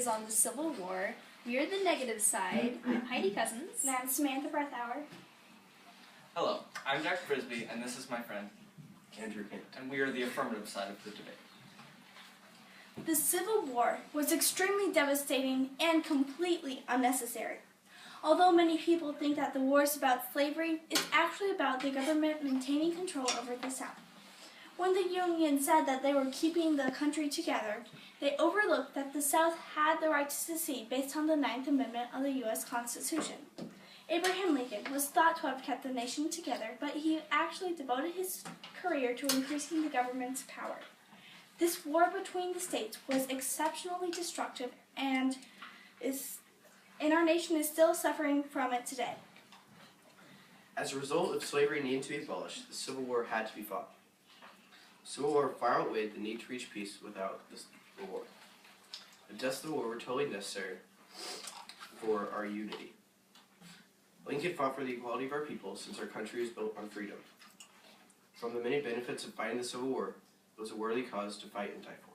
is on the Civil War. We are the negative side. I'm Heidi Cousins. And I'm Samantha Breathauer. Hello, I'm Jack Frisbee, and this is my friend Andrew Kent. and we are the affirmative side of the debate. The Civil War was extremely devastating and completely unnecessary. Although many people think that the war is about slavery, it's actually about the government maintaining control over the South. When the Union said that they were keeping the country together, they overlooked that the South had the right to secede based on the 9th Amendment of the U.S. Constitution. Abraham Lincoln was thought to have kept the nation together, but he actually devoted his career to increasing the government's power. This war between the states was exceptionally destructive and our nation is still suffering from it today. As a result of slavery needing to be abolished, the Civil War had to be fought. The Civil War far outweighed the need to reach peace without the war. The deaths of the war were totally necessary for our unity. Lincoln fought for the equality of our people since our country is built on freedom. From the many benefits of fighting the Civil War, it was a worthy cause to fight and die for.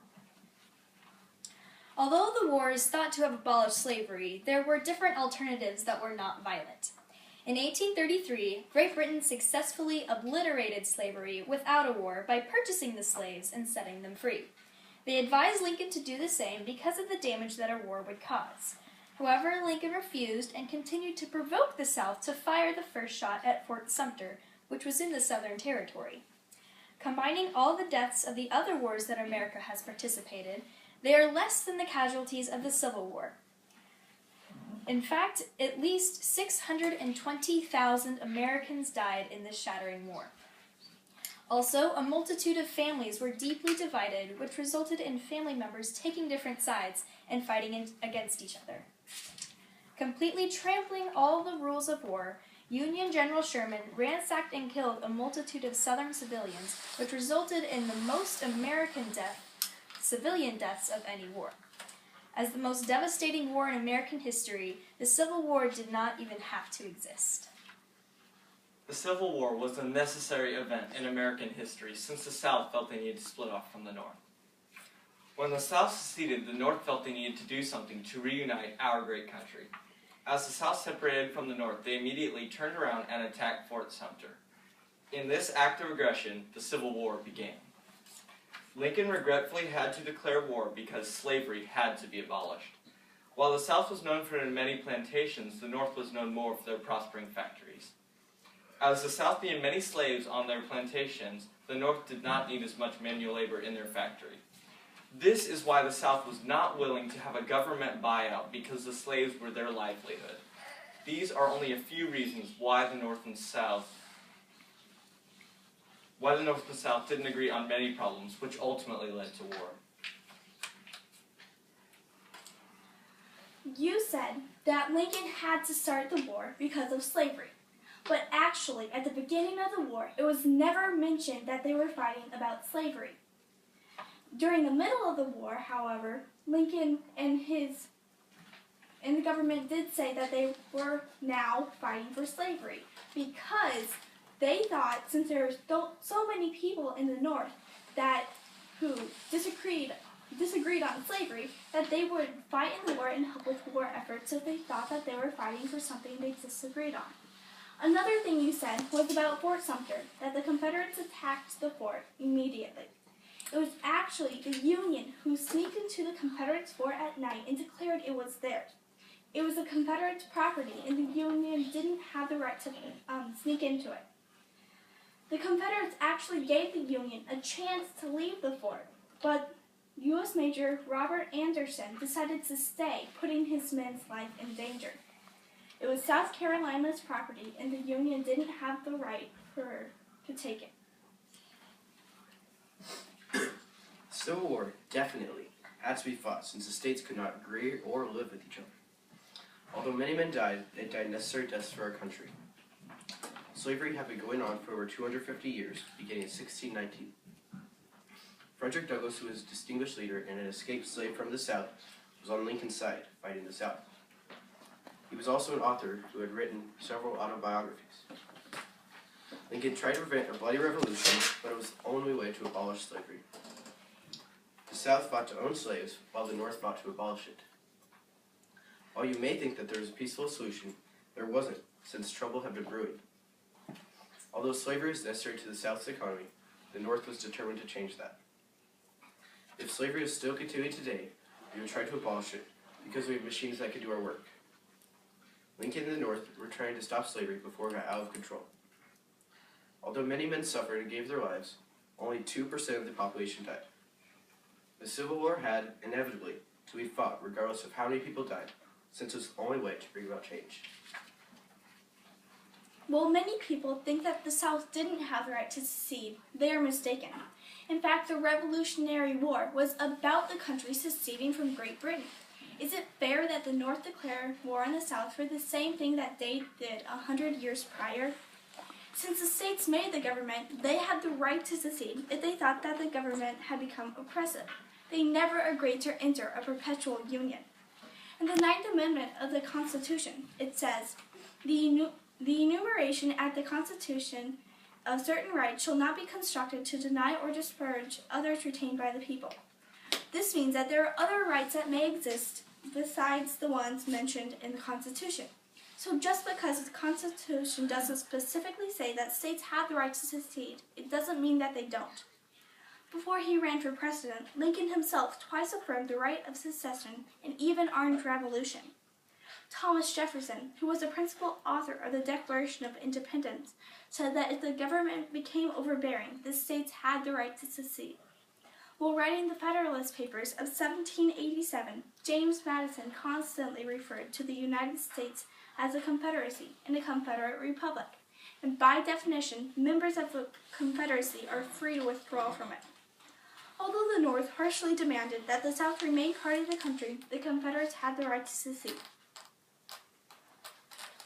Although the war is thought to have abolished slavery, there were different alternatives that were not violent. In 1833, Great Britain successfully obliterated slavery without a war by purchasing the slaves and setting them free. They advised Lincoln to do the same because of the damage that a war would cause. However, Lincoln refused and continued to provoke the South to fire the first shot at Fort Sumter, which was in the Southern Territory. Combining all the deaths of the other wars that America has participated, they are less than the casualties of the Civil War. In fact, at least 620,000 Americans died in this shattering war. Also, a multitude of families were deeply divided, which resulted in family members taking different sides and fighting against each other. Completely trampling all the rules of war, Union General Sherman ransacked and killed a multitude of Southern civilians, which resulted in the most civilian deaths of any war. As the most devastating war in American history, the Civil War did not even have to exist. The Civil War was a necessary event in American history since the South felt they needed to split off from the North. When the South seceded, the North felt they needed to do something to reunite our great country. As the South separated from the North, they immediately turned around and attacked Fort Sumter. In this act of aggression, the Civil War began. Lincoln regretfully had to declare war because slavery had to be abolished. While the South was known for its many plantations, the North was known more for their prospering factories. As the South needed many slaves on their plantations, the North did not need as much manual labor in their factory. This is why the South was not willing to have a government buyout, because the slaves were their livelihood. These are only a few reasons why the North and South didn't agree on many problems, which ultimately led to war. You said that Lincoln had to start the war because of slavery. But actually, at the beginning of the war, it was never mentioned that they were fighting about slavery. During the middle of the war, however, Lincoln and the government did say that they were now fighting for slavery because they thought, since there were so many people in the North who disagreed on slavery, that they would fight in the war and help with war efforts, so they thought that they were fighting for something they disagreed on. Another thing you said was about Fort Sumter, that the Confederates attacked the fort immediately. It was actually the Union who sneaked into the Confederates' fort at night and declared it was theirs. It was the Confederates' property, and the Union didn't have the right to sneak into it. The Confederates actually gave the Union a chance to leave the fort, but U.S. Major Robert Anderson decided to stay, putting his men's life in danger. It was South Carolina's property, and the Union didn't have the right to take it. The Civil War definitely had to be fought since the states could not agree or live with each other. Although many men died, they died necessary deaths for our country. Slavery had been going on for over 250 years, beginning in 1619. Frederick Douglass, who was a distinguished leader and an escaped slave from the South, was on Lincoln's side, fighting the South. He was also an author who had written several autobiographies. Lincoln tried to prevent a bloody revolution, but it was the only way to abolish slavery. The South fought to own slaves, while the North fought to abolish it. While you may think that there was a peaceful solution, there wasn't, since trouble had been brewing. Although slavery was necessary to the South's economy, the North was determined to change that. If slavery is still continuing today, we would try to abolish it because we have machines that can do our work. Lincoln and the North were trying to stop slavery before it got out of control. Although many men suffered and gave their lives, only 2% of the population died. The Civil War had, inevitably, to be fought regardless of how many people died, since it was the only way to bring about change. While many people think that the South didn't have the right to secede, they are mistaken. In fact, the Revolutionary War was about the country seceding from Great Britain. Is it fair that the North declared war on the South for the same thing that they did 100 years prior? Since the states made the government, they had the right to secede if they thought that the government had become oppressive. They never agreed to enter a perpetual union. In the Ninth Amendment of the Constitution, it says, the enumeration at the Constitution of certain rights shall not be constructed to deny or disparage others retained by the people. This means that there are other rights that may exist besides the ones mentioned in the Constitution. So just because the Constitution doesn't specifically say that states have the right to secede, it doesn't mean that they don't. Before he ran for president, Lincoln himself twice affirmed the right of secession and even armed revolution. Thomas Jefferson, who was the principal author of the Declaration of Independence, said that if the government became overbearing, the states had the right to secede. While writing the Federalist Papers of 1787, James Madison constantly referred to the United States as a confederacy and a confederate republic, and by definition, members of the confederacy are free to withdraw from it. Although the North harshly demanded that the South remain part of the country, the Confederates had the right to secede.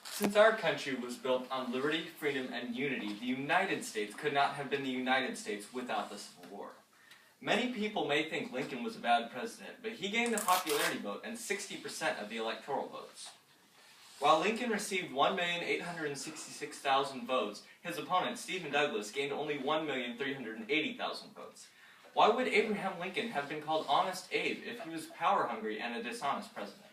Since our country was built on liberty, freedom, and unity, the United States could not have been the United States without the Civil War. Many people may think Lincoln was a bad president, but he gained the popularity vote and 60% of the electoral votes. While Lincoln received 1,866,000 votes, his opponent, Stephen Douglas, gained only 1,380,000 votes. Why would Abraham Lincoln have been called Honest Abe if he was power-hungry and a dishonest president?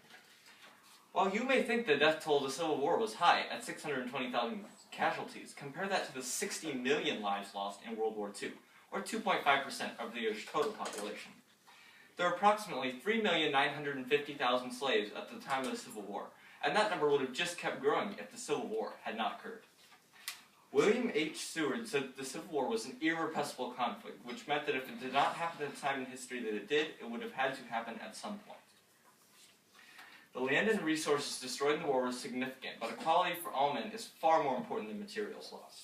While you may think the death toll of the Civil War was high, at 620,000 casualties, compare that to the 60 million lives lost in World War II, or 2.5% of the Earth's total population. There were approximately 3,950,000 slaves at the time of the Civil War, and that number would have just kept growing if the Civil War had not occurred. William H. Seward said that the Civil War was an irrepressible conflict, which meant that if it did not happen at the time in history that it did, it would have had to happen at some point. The land and resources destroyed in the war were significant, but equality for all men is far more important than materials lost.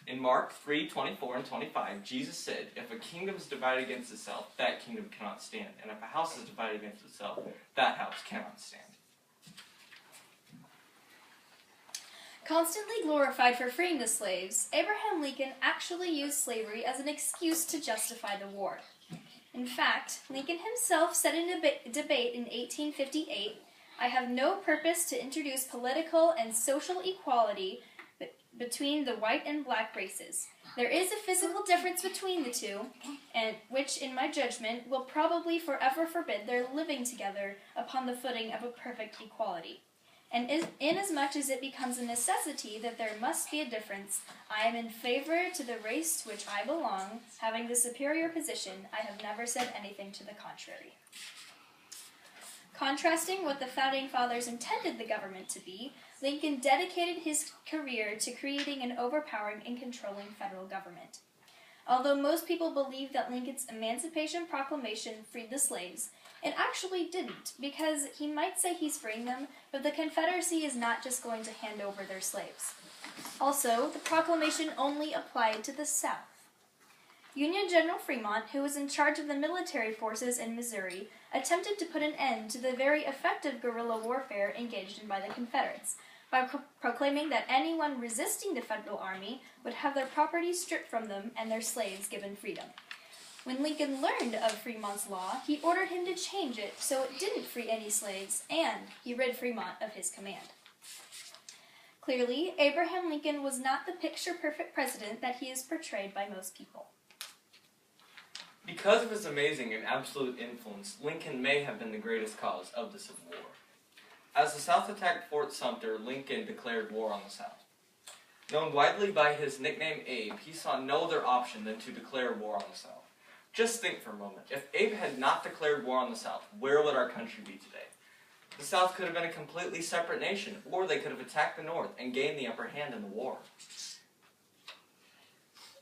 In Mark 3:24 and 25, Jesus said, "If a kingdom is divided against itself, that kingdom cannot stand, and if a house is divided against itself, that house cannot stand." Constantly glorified for freeing the slaves, Abraham Lincoln actually used slavery as an excuse to justify the war. In fact, Lincoln himself said in a debate in 1858, "I have no purpose to introduce political and social equality between the white and black races. There is a physical difference between the two, and which, in my judgment, will probably forever forbid their living together upon the footing of a perfect equality. And inasmuch as it becomes a necessity that there must be a difference, I am in favor to the race to which I belong, having the superior position. I have never said anything to the contrary." Contrasting what the Founding Fathers intended the government to be, Lincoln dedicated his career to creating an overpowering and controlling federal government. Although most people believe that Lincoln's Emancipation Proclamation freed the slaves, it actually didn't, because he might say he's freeing them, but the Confederacy is not just going to hand over their slaves. Also, the proclamation only applied to the South. Union General Fremont, who was in charge of the military forces in Missouri, attempted to put an end to the very effective guerrilla warfare engaged in by the Confederates, by proclaiming that anyone resisting the Federal Army would have their property stripped from them and their slaves given freedom. When Lincoln learned of Fremont's law, he ordered him to change it so it didn't free any slaves, and he rid Fremont of his command. Clearly, Abraham Lincoln was not the picture-perfect president that he is portrayed by most people. Because of his amazing and absolute influence, Lincoln may have been the greatest cause of the Civil War. As the South attacked Fort Sumter, Lincoln declared war on the South. Known widely by his nickname Abe, he saw no other option than to declare war on the South. Just think for a moment. If Abe had not declared war on the South, where would our country be today? The South could have been a completely separate nation, or they could have attacked the North and gained the upper hand in the war.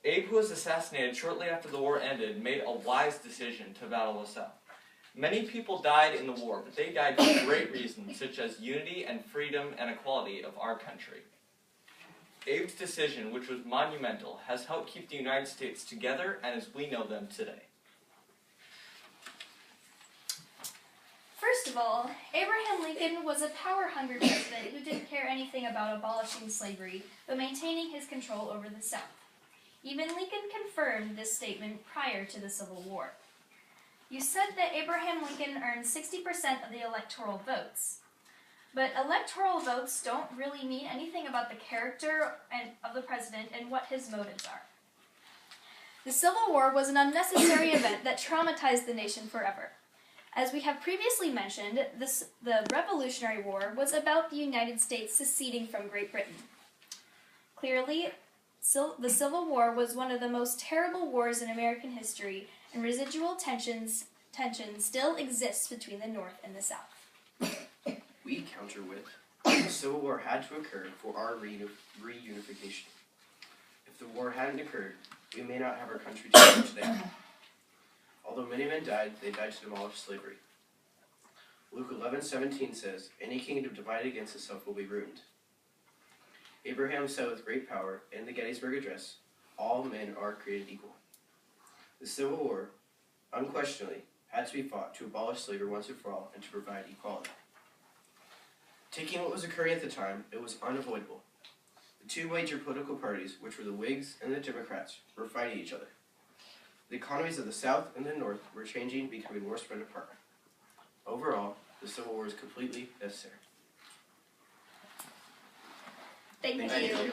Abe, who was assassinated shortly after the war ended, made a wise decision to battle the South. Many people died in the war, but they died for great reasons, such as unity and freedom and equality of our country. Abe's decision, which was monumental, has helped keep the United States together and as we know them today. First of all, Abraham Lincoln was a power-hungry president who didn't care anything about abolishing slavery, but maintaining his control over the South. Even Lincoln confirmed this statement prior to the Civil War. You said that Abraham Lincoln earned 60% of the electoral votes. But electoral votes don't really mean anything about the character of the president and what his motives are. The Civil War was an unnecessary event that traumatized the nation forever. As we have previously mentioned, the Revolutionary War was about the United States seceding from Great Britain. Clearly, the Civil War was one of the most terrible wars in American history, and residual tension still exists between the North and the South. We counter with, the Civil War had to occur for our reunification. If the war hadn't occurred, we may not have our country today. Although many men died, they died to demolish slavery. Luke 11:17 says, "Any kingdom divided against itself will be ruined." Abraham said with great power in the Gettysburg Address, "All men are created equal." The Civil War, unquestionably, had to be fought to abolish slavery once and for all and to provide equality. Taking what was occurring at the time, it was unavoidable. The two major political parties, which were the Whigs and the Democrats, were fighting each other. The economies of the South and the North were changing, becoming more spread apart. Overall, the Civil War is completely necessary. Thank Thank you. you.